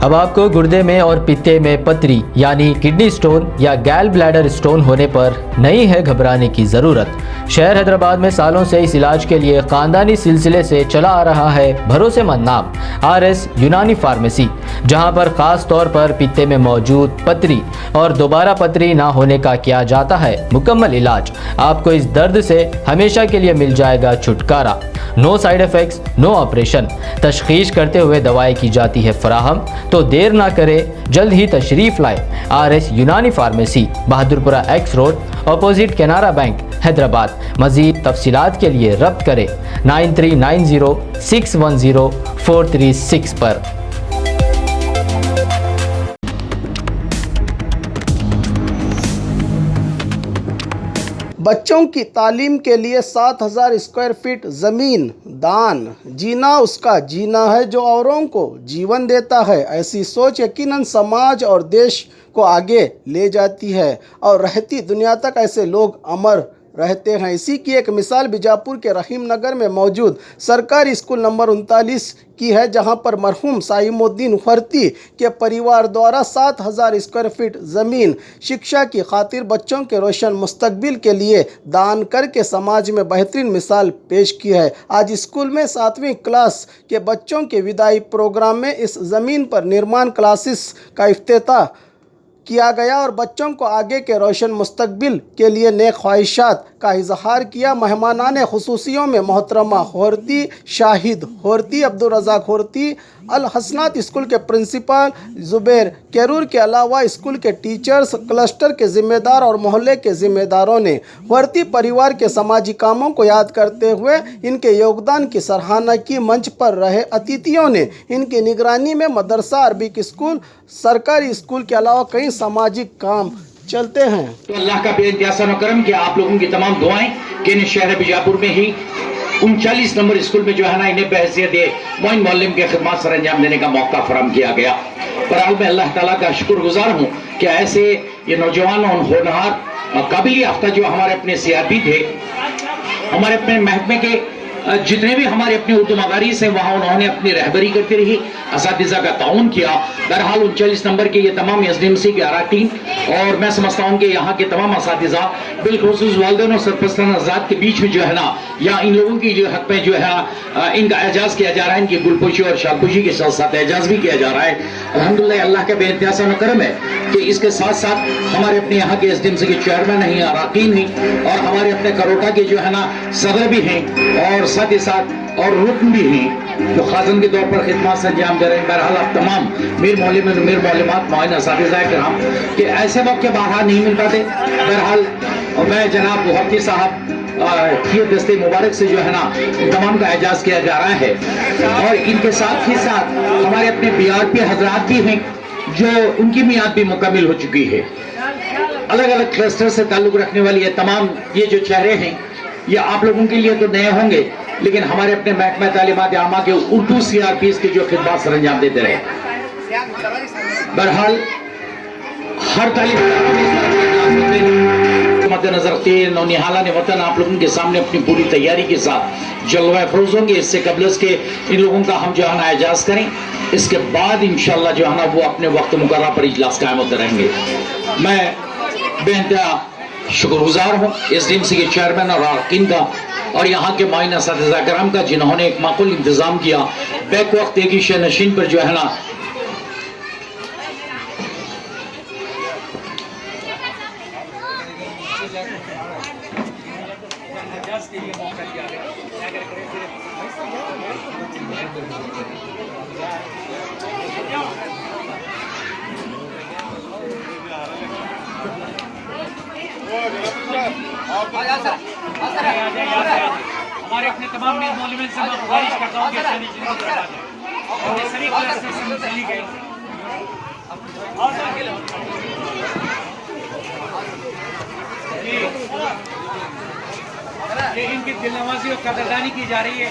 अब आपको गुर्दे में और पित्ते में पथरी यानी किडनी स्टोन या गैल ब्लैडर स्टोन होने पर नहीं है घबराने की ज़रूरत। शहर हैदराबाद में सालों से इस इलाज के लिए खानदानी सिलसिले से चला आ रहा है भरोसेमंद नाम RS यूनानी फार्मेसी, जहां पर खास तौर पर पित्ते में मौजूद पथरी और दोबारा पथरी ना होने का किया जाता है मुकम्मल इलाज। आपको इस दर्द से हमेशा के लिए मिल जाएगा छुटकारा। No side effects, no operation. तशखीस करते हुए दवाएं की जाती है फराहम। तो देर ना करें, जल्द ही तशरीफ़ लाए RS यूनानी pharmacy, Bahadurpura X road, opposite Canara bank, Hyderabad. मज़ीद तफसीलात के लिए रब्त करें 9390610436 पर। बच्चों की तालीम के लिए 7000 स्क्वायर फीट ज़मीन दान। जीना उसका जीना है जो औरों को जीवन देता है। ऐसी सोच यकीनन समाज और देश को आगे ले जाती है और रहती दुनिया तक ऐसे लोग अमर रहते हैं। इसी की एक मिसाल बीजापुर के रहीम नगर में मौजूद सरकारी स्कूल नंबर 39 की है, जहां पर मरहूम साइमुद्दीन वर्ती के परिवार द्वारा 7000 स्क्वायर फीट ज़मीन शिक्षा की खातिर बच्चों के रोशन मुस्तकबिल के लिए दान करके समाज में बेहतरीन मिसाल पेश की है। आज स्कूल में 7वीं क्लास के बच्चों के विदाई प्रोग्राम में इस ज़मीन पर निर्माण क्लासेस का इफ्तिताह किया गया और बच्चों को आगे के रोशन मुस्तकबिल के लिए नेक ख्वाहिशात का इजहार किया। मेहमानान खुसूसियों में मोहतरमा होरती, शाहिद होरती, अब्दुल रज़ाक होरती, अल हसनात स्कूल के प्रिंसिपल जुबैर कैरूर के अलावा स्कूल के टीचर्स, क्लस्टर के ज़िम्मेदार और मोहल्ले के ज़िम्मेदारों ने होरती परिवार के समाजी कामों को याद करते हुए इनके योगदान की सराहना की। मंच पर रहे अतिथियों ने इनकी निगरानी में मदरसा, अरबिक स्कूल, सरकारी स्कूल के अलावा कई सामाजिक काम चलते हैं। तो अल्लाह का बेइंतहा करम कि आप लोगों की तमाम दुआएं कि इन शहर बीजापुर में ही 39 नंबर स्कूल में जो है ना इन्हें बहैसियत मोइन मुअल्लिम के खिदमत सर अंजाम देने का मौका फराहम किया गया। बहरहाल मैं अल्लाह ताला का शुक्रगुजार हूँ कि ऐसे ये नौजवान और होनहार और काबिल याफ्ता जो हमारे अपने सियासी थे, हमारे अपने महकमे के जितने भी हमारे अपने उर्दू मदारिस हैं वहाँ उन्होंने अपनी रहबरी करती रही, असातिज़ा का ताउन किया। बहरहाल 39 नंबर के ये तमाम SDMC के अराकीन और मैं समझता हूँ कि यहाँ के तमाम असातिज़ा बिलखुसूस वालिदैन और सरपरस्तान आज़ाद के बीच में जो है ना या इन लोगों की जो हक में जो है इनका एजाज़ किया जा रहा है, इनकी गुलपोशी और शालपोशी के साथ साथ एजाज़ भी किया जा रहा है। अल्हम्दुलिल्लाह अल्लाह का बेइंतहा करम है कि इसके साथ साथ हमारे अपने यहाँ के SDMC के चेयरमैन हैं, अराकीन हैं और हमारे अपने करोटा के जो है ना सदर भी हैं और साथ ही साथ और रुकन भी हैं जो खाजन के तौर पर खिदमत से अंजाम दे रहे हैं। बहरहाल आप तमाम मीर मौलम मीर मौलमात माइन असातिज़ा किराम कि ऐसे मौके बाहर नहीं मिल पाते। बहरहाल मैं जनाब होरती साहब की दस्ते मुबारक से जो है ना तमाम का एजाज़ किया जा रहा है और इनके साथ ही साथ हमारे अपने BRP हजरात भी हैं जो उनकी मियाद भी मुकम्मिल हो चुकी है। अलग अलग क्लस्टर से ताल्लुक़ रखने वाली ये तमाम ये जो चेहरे हैं ये आप लोगों के लिए तो नए होंगे, लेकिन हमारे अपने महकमा तालीमात आमा के उर्दू CRPs की जो खिदमत सर अंजाम देते रहे। बहरहाल हर मद्देनजर रखते नौनिहालान वतन आप लोगों के सामने अपनी पूरी तैयारी के साथ जलवा अफरोज होंगे। इससे कबल के इन लोगों का हम जो है ना एजाज करें, इसके बाद इंशाल्लाह जो है ना वो अपने वक्त मुकर्रर पर इजलास कायम होते रहेंगे। मैं बेइंतहा शुक्रगुजार हूँ SDMC के चेयरमैन और अरकान का और यहाँ के माइन असातिज़ा किराम का जिन्होंने एक माकूल इंतज़ाम किया। बैक वक्त एक ही नशीन पर जो है ना हमारे अपने तमाम मौलवियों से मैं गुजारिश करता हूँ कि सभी क्लास से चली गई इनकी दिलनवाजी और कदरदानी की जा रही है।